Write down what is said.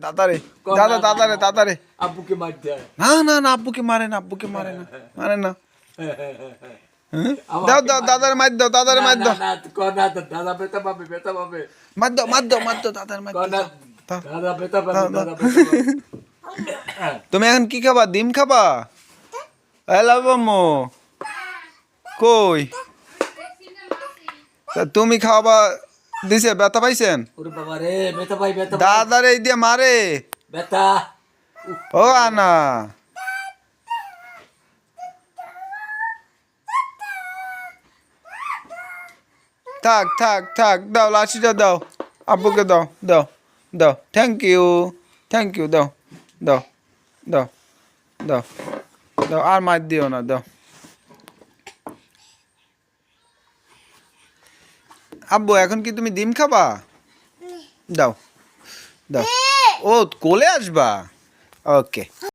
তাড়াতাড়ি দাদা তাড়াতাড়ি আব্বুকে মার দেয়। না না না আব্বুকে মারে না মারে না দাও দাদারে মার দাও দাদারে মার দাও দাদা বেতা পাবে মার দাও দাদারে মার দাও দাদা বেতা পাবে তুমি এখন কি খাবা ডিম খাবা এলাবামো কই তা তুমি খাওয়াবা দিছে ব্যথা পাইছেন ওরে বাবা রে বেতা ভাই দাদারে এই দিয়ে মারে বেতা ও আনা থাক দাও লাঠিটা দাও আব্বুকে দাও থ্যাংক ইউ দাও আর মার দিও না দাও আব্বু এখন কি তুমি ডিম খাবা দাও ও কোলে আসবা ওকে